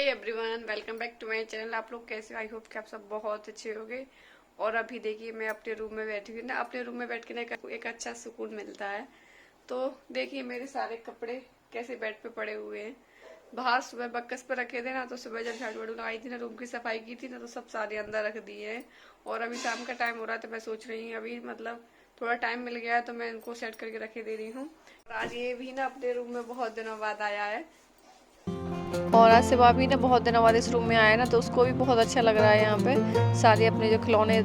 Everyone, welcome back to my channel. आप लोग कैसे हो? आई होप कि आप सब बहुत अच्छे होंगे। और अभी देखिए मैं अपने रूम में बैठी हुई ना, अपने रूम में बैठ के ना एक अच्छा सुकून मिलता है। तो देखिए मेरे सारे कपड़े कैसे बेड पे पड़े हुए हैं। बाहर सुबह बक्कस पर रखे थे ना, तो सुबह जब झाड़ू वाड़ू लगाई थी ना, रूम की सफाई की थी ना, तो सब सारे अंदर रख दिए हैं। और अभी शाम का टाइम हो रहा है, तो मैं सोच रही हूँ अभी मतलब थोड़ा टाइम मिल गया है, तो मैं इनको सेट करके रखे दे रही हूँ। और आज ये भी ना अपने रूम में बहुत दिनों बाद आया है। और आज से भाभी ना बहुत दिनों बाद इस रूम में आया ना, तो उसको भी बहुत अच्छा लग रहा है। यहाँ पे सारे अपने जो खिलौने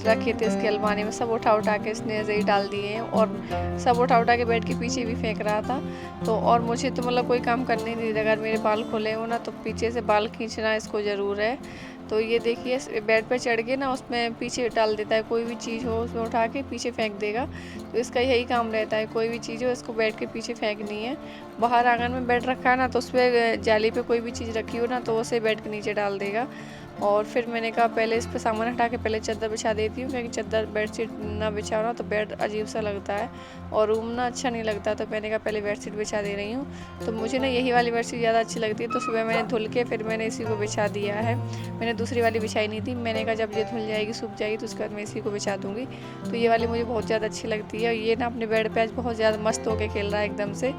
रखे थे इसकी अलमारी में, सब उठा उठा के इसने ऐसे ही डाल दिए हैं। और सब उठा उठा के बेड के पीछे भी फेंक रहा था। तो और मुझे तो मतलब कोई काम करने नहीं देगा। अगर मेरे बाल खोले हो ना, तो पीछे से बाल खींचना इसको ज़रूर है। तो ये देखिए बेड पर चढ़ के ना उसमें पीछे डाल देता है, कोई भी चीज़ हो उसमें उठा के पीछे फेंक देगा। तो इसका यही काम रहता है, कोई भी चीज़ हो इसको बेड के पीछे फेंकनी है। बाहर आंगन में बेड रखा है ना, तो उस पर जाली पे कोई भी चीज़ रखी हो ना, तो उसे बेड के नीचे डाल देगा। और फिर मैंने कहा पहले इस पर सामान हटा के पहले चादर बिछा देती हूँ, क्योंकि चादर बेडशीट ना बिछाओ ना तो बेड अजीब सा लगता है और रूम ना अच्छा नहीं लगता। तो मैंने कहा पहले बेडशीट बिछा दे रही हूँ। तो मुझे ना यही वाली बेडशीट ज़्यादा अच्छी लगती है, तो सुबह मैंने धुल के फिर मैंने इसी को बिछा दिया है। मैंने दूसरी वाली बिछाई नहीं थी, मैंने कहा जब ये धुल जाएगी सूख जाएगी तो उसके बाद मैं इसी को बिछा दूँगी। तो ये वाली मुझे बहुत ज़्यादा अच्छी लगती है। और ये ना अपने बेड पर आज बहुत ज़्यादा मस्त होकर खेल रहा है एकदम से।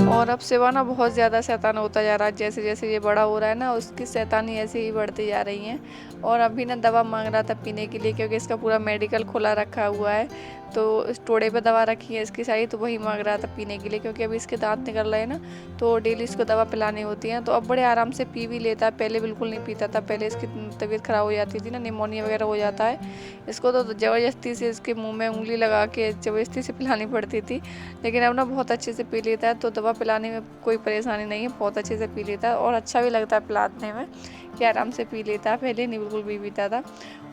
और अब सिवा ना बहुत ज़्यादा शैतान होता जा रहा है। जैसे जैसे ये बड़ा हो रहा है ना, उसकी शैतानी ऐसे ही बढ़ती जा रही है। और अभी ना दवा मांग रहा था पीने के लिए, क्योंकि इसका पूरा मेडिकल खुला रखा हुआ है। तो इस टोड़े पे दवा रखी है इसकी सारी, तो वही मांग रहा था पीने के लिए, क्योंकि अभी इसके दांत निकल रहे हैं ना, तो डेली इसको दवा पिलानी होती है। तो अब बड़े आराम से पी भी लेता है, पहले बिल्कुल नहीं पीता था। पहले इसकी तबीयत ख़राब हो जाती थी ना, निमोनिया वगैरह हो जाता है इसको, तो ज़बरदस्ती से इसके मुँह में उंगली लगा के ज़बरदस्ती से पिलानी पड़ती थी। लेकिन अब ना बहुत अच्छे से पी लेता है, तो दवा पिलाने में कोई परेशानी नहीं है, बहुत अच्छे से पी लेता है। और अच्छा भी लगता है पिलाने में कि आराम से पी लेता है, पहले नहीं बिल्कुल भी पीता था।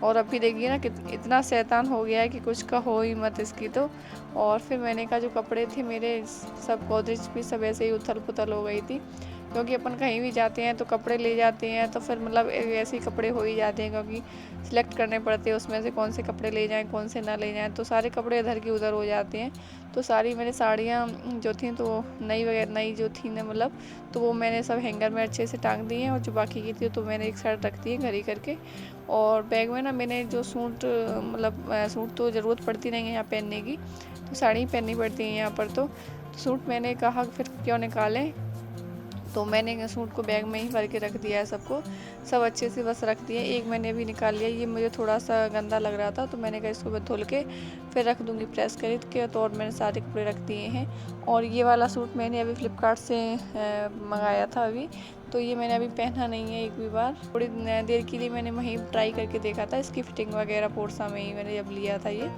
और अभी देखिए ना कि इतना शैतान हो गया है कि कुछ का हो ही मत इसकी तो। और फिर मैंने कहा जो कपड़े थे मेरे सब गोदरेज भी सब ऐसे ही उथल पुथल हो गई थी, क्योंकि अपन कहीं भी जाते हैं तो कपड़े ले जाते हैं, तो फिर मतलब ऐसे ही कपड़े हो ही जाते हैं, क्योंकि सिलेक्ट करने पड़ते हैं उसमें से कौन से कपड़े ले जाएं कौन से ना ले जाएं। तो सारे कपड़े इधर की उधर हो जाते हैं। तो सारी मैंने साड़ियाँ जो थी तो नई वगैरह नई जो थी ना मतलब, तो वो मैंने सब हैंगर में अच्छे से टांग दी हैं। और जो बाकी की थी तो मैंने एक साइड रख दी है घड़ी करके। और बैग में ना मैंने जो सूट मतलब सूट तो ज़रूरत पड़ती नहीं है यहाँ पहनने की, तो साड़ी ही पहननी पड़ती है यहाँ पर। तो सूट मैंने कहा फिर क्यों निकालें, तो मैंने सूट को बैग में ही भर के रख दिया है सबको, सब अच्छे से बस रख दिए। एक मैंने अभी निकाल लिया, ये मुझे थोड़ा सा गंदा लग रहा था, तो मैंने कहा इसको मैं धुल के फिर रख दूँगी प्रेस खरीद के। तो और मैंने सारे कपड़े रख दिए हैं। और ये वाला सूट मैंने अभी फ़्लिपकार्ट से मंगाया था अभी, तो ये मैंने अभी पहना नहीं है एक भी बार। थोड़ी देर के लिए मैंने वहीं ट्राई करके देखा था, इसकी फ़िटिंग वगैरह पोरसा में ही मैंने जब लिया था ये,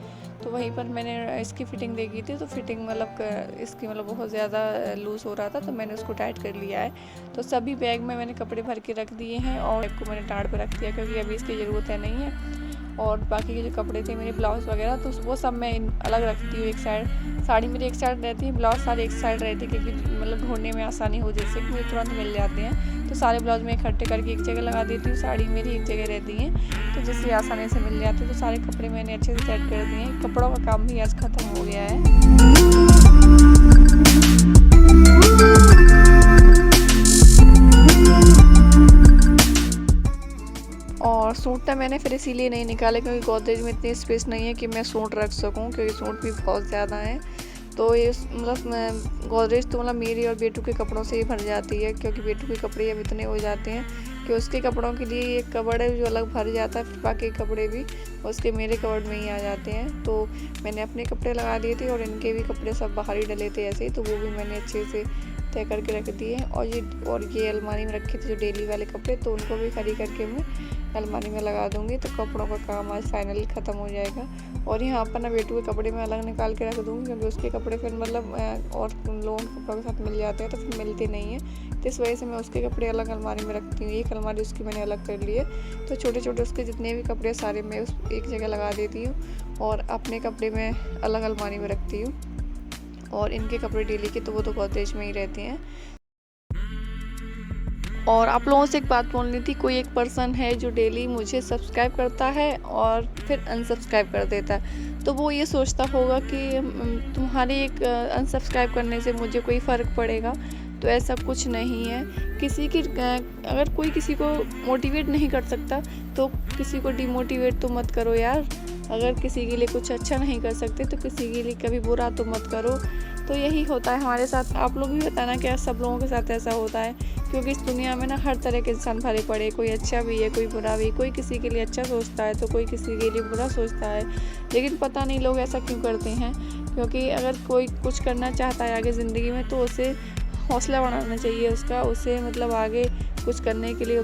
तो वहीं पर मैंने इसकी फ़िटिंग देखी थी। तो फिटिंग मतलब इसकी मतलब बहुत ज़्यादा लूज़ हो रहा था, तो मैंने उसको टाइट कर लिया है। तो सभी बैग में मैंने कपड़े भर के रख दिए हैं और बैग को मैंने टाड़ पे रख दिया, क्योंकि अभी इसकी ज़रूरत है नहीं है। और बाकी के जो कपड़े थे मेरे ब्लाउज़ वगैरह, तो वो सब मैं अलग रखती हूँ एक साइड। साड़ी मेरी एक साइड रहती है, ब्लाउज़ सारे एक साइड रहती है, क्योंकि मतलब ढूंढने में आसानी हो जैसे कि मुझे तुरंत मिल जाते हैं। तो सारे ब्लाउज मैं इकट्ठे करके एक जगह लगा देती हूँ, साड़ी मेरी एक जगह रहती है, तो जिससे आसानी से मिल जाती है। तो सारे कपड़े मैंने अच्छे से सेट कर दिए हैं। कपड़ों का काम भी आज ख़त्म हो गया है। और सूट ना मैंने फिर इसीलिए नहीं निकाले, क्योंकि गोदरेज में इतनी स्पेस नहीं है कि मैं सूट रख सकूं, क्योंकि सूट भी बहुत ज़्यादा हैं। तो ये मतलब गोदरेज तो मतलब मेरी और बेटू के कपड़ों से ही भर जाती है, क्योंकि बेटू के कपड़े अब इतने हो जाते हैं कि उसके कपड़ों के लिए एक कबर्ड है जो अलग भर जाता है, फिर बाकी कपड़े भी उसके मेरे कबर्ड में ही आ जाते हैं। तो मैंने अपने कपड़े लगा दिए थे और इनके भी कपड़े सब बाहर ही डले थे ऐसे ही, तो वो भी मैंने अच्छे से तय करके रख दिए। और ये अलमारी में रखे थे जो डेली वाले कपड़े, तो उनको भी खड़ी करके मैं अलमारी में लगा दूँगी। तो कपड़ों का काम आज फाइनली ख़त्म हो जाएगा। और यहाँ पर ना बेटू के कपड़े मैं अलग निकाल के रख दूँगी, क्योंकि उसके कपड़े फिर मतलब और लोन कपड़ों के साथ मिल जाते हैं, तो फिर मिलते नहीं हैं। तो इस वजह से मैं उसके कपड़े अलग अलमारी में रखती हूँ। एक अलमारी उसकी मैंने अलग कर ली है, तो छोटे छोटे उसके जितने भी कपड़े सारे मैं उस एक जगह लगा देती हूँ और अपने कपड़े मैं अलग अलमारी में रखती हूँ। और इनके कपड़े डेली के तो वो तो गोदरेज में ही रहते हैं। और आप लोगों से एक बात बोलनी थी, कोई एक पर्सन है जो डेली मुझे सब्सक्राइब करता है और फिर अनसब्सक्राइब कर देता है। तो वो ये सोचता होगा कि तुम्हारे एक अनसब्सक्राइब करने से मुझे कोई फ़र्क पड़ेगा। तो ऐसा कुछ नहीं है। किसी की अगर कोई किसी को मोटिवेट नहीं कर सकता तो किसी को डिमोटिवेट तो मत करो यार। अगर किसी के लिए कुछ अच्छा नहीं कर सकते तो किसी के लिए कभी बुरा तो मत करो। तो यही होता है हमारे साथ। आप लोग भी बताना क्या सब लोगों के साथ ऐसा होता है, क्योंकि इस दुनिया में ना हर तरह के इंसान भरे पड़े, कोई अच्छा भी है कोई बुरा भी। कोई किसी के लिए अच्छा सोचता है तो कोई किसी के लिए बुरा सोचता है। लेकिन पता नहीं लोग ऐसा क्यों करते हैं, क्योंकि अगर कोई कुछ करना चाहता है आगे ज़िंदगी में तो उसे हौसला बढ़ाना चाहिए उसका, उसे मतलब आगे कुछ करने के लिए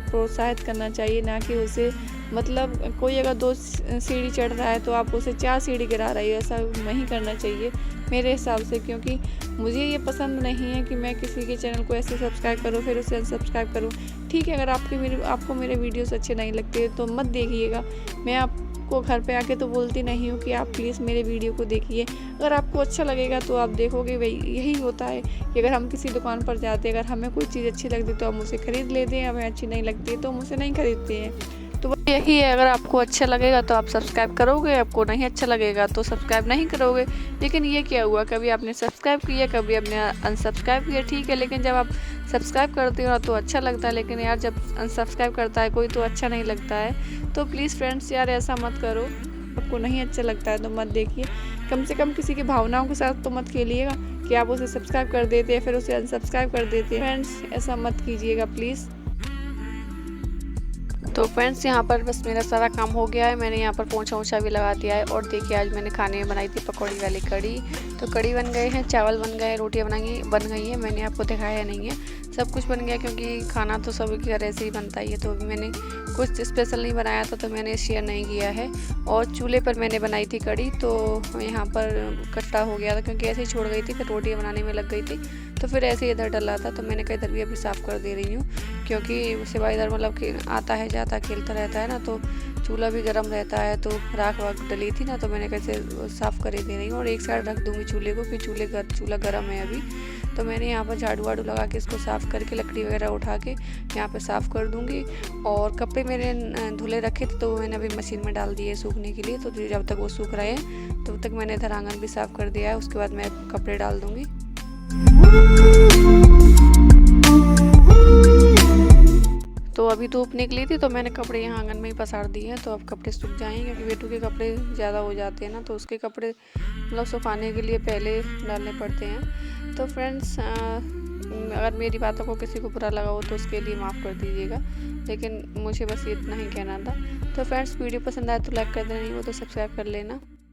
प्रोत्साहित करना चाहिए, ना कि उसे मतलब कोई अगर 2 सीढ़ी चढ़ रहा है तो आप उसे 4 सीढ़ी गिरा रही हो। ऐसा नहीं करना चाहिए मेरे हिसाब से, क्योंकि मुझे ये पसंद नहीं है कि मैं किसी के चैनल को ऐसे सब्सक्राइब करूँ फिर उसे अनसब्सक्राइब करूँ। ठीक है, अगर आपको मेरे वीडियोस अच्छे नहीं लगते तो मत देखिएगा। मैं आपको घर पे आके तो बोलती नहीं हूँ कि आप प्लीज़ मेरे वीडियो को देखिए। अगर आपको अच्छा लगेगा तो आप देखोगे। वही यही होता है कि अगर हम किसी दुकान पर जाते हैं, अगर हमें कोई चीज़ अच्छी लगती तो हम उसे ख़रीद लेते हैं, हमें अच्छी नहीं लगती तो हम उसे नहीं खरीदते हैं। तो यही है, अगर आपको अच्छा लगेगा तो आप सब्सक्राइब करोगे, आपको नहीं अच्छा लगेगा तो सब्सक्राइब नहीं करोगे। लेकिन ये क्या हुआ, कभी आपने सब्सक्राइब किया कभी आपने अनसब्सक्राइब किया, ठीक है। लेकिन जब आप सब्सक्राइब करते हो तो अच्छा लगता है, लेकिन यार जब अनसब्सक्राइब करता है कोई तो अच्छा नहीं लगता है। तो प्लीज़ फ्रेंड्स यार ऐसा मत करो। आपको नहीं अच्छा लगता है तो मत देखिए। कम से कम किसी की भावनाओं के साथ तो मत खेलिएगा कि आप उसे सब्सक्राइब कर देते हैं फिर उसे अनसब्सक्राइब कर देते हैं। फ्रेंड्स ऐसा मत कीजिएगा प्लीज़। तो फ्रेंड्स यहाँ पर बस मेरा सारा काम हो गया है। मैंने यहाँ पर पोंछा ओछा भी लगा दिया है। और देखिए आज मैंने खाने में बनाई थी पकौड़ी वाली कड़ी। तो कड़ी बन गए हैं, चावल बन गए, रोटियाँ बन गई हैं। मैंने आपको दिखाया नहीं है, सब कुछ बन गया क्योंकि खाना तो सभी के घर ऐसे ही बनता ही है। तो अभी मैंने कुछ स्पेशल नहीं बनाया था तो मैंने शेयर नहीं किया है। और चूल्हे पर मैंने बनाई थी कड़ी, तो यहाँ पर कट्टा हो गया था क्योंकि ऐसे ही छोड़ गई थी, फिर रोटियाँ बनाने में लग गई थी तो फिर ऐसे ही इधर डला था। तो मैंने कहा इधर भी अभी साफ़ कर दे रही हूँ, क्योंकि सिवा इधर मतलब आता है जाता खेलता रहता है ना, तो चूल्हा भी गर्म रहता है। तो राख वाख डली थी ना, तो मैंने कैसे साफ़ कर दे रही हूँ। और एक साइड रख दूँगी चूल्हे को, फिर चूल्हा गर्म है अभी। तो मैंने यहाँ पर झाड़ू वाड़ू लगा के इसको साफ़ करके लकड़ी वगैरह उठा के यहाँ पे साफ़ कर दूँगी। और कपड़े मेरे धुले रखे थे तो मैंने अभी मशीन में डाल दिए सूखने के लिए। तो जब तक वो सूख रहे हैं तब तक मैंने इधर आंगन भी साफ़ कर दिया है। उसके बाद मैं कपड़े डाल दूँगी। तो अभी धूप निकली थी तो मैंने कपड़े यहाँ आंगन में ही पसार दिए हैं। तो अब कपड़े सूख जाएंगे, क्योंकि बेटू के कपड़े ज़्यादा हो जाते हैं ना, तो उसके कपड़े मतलब सुखाने के लिए पहले डालने पड़ते हैं। तो फ्रेंड्स अगर मेरी बातों को किसी को बुरा लगा हो तो उसके लिए माफ़ कर दीजिएगा, लेकिन मुझे बस इतना ही कहना था। तो फ्रेंड्स वीडियो पसंद आए तो लाइक कर देना, नहीं हो तो सब्सक्राइब कर लेना।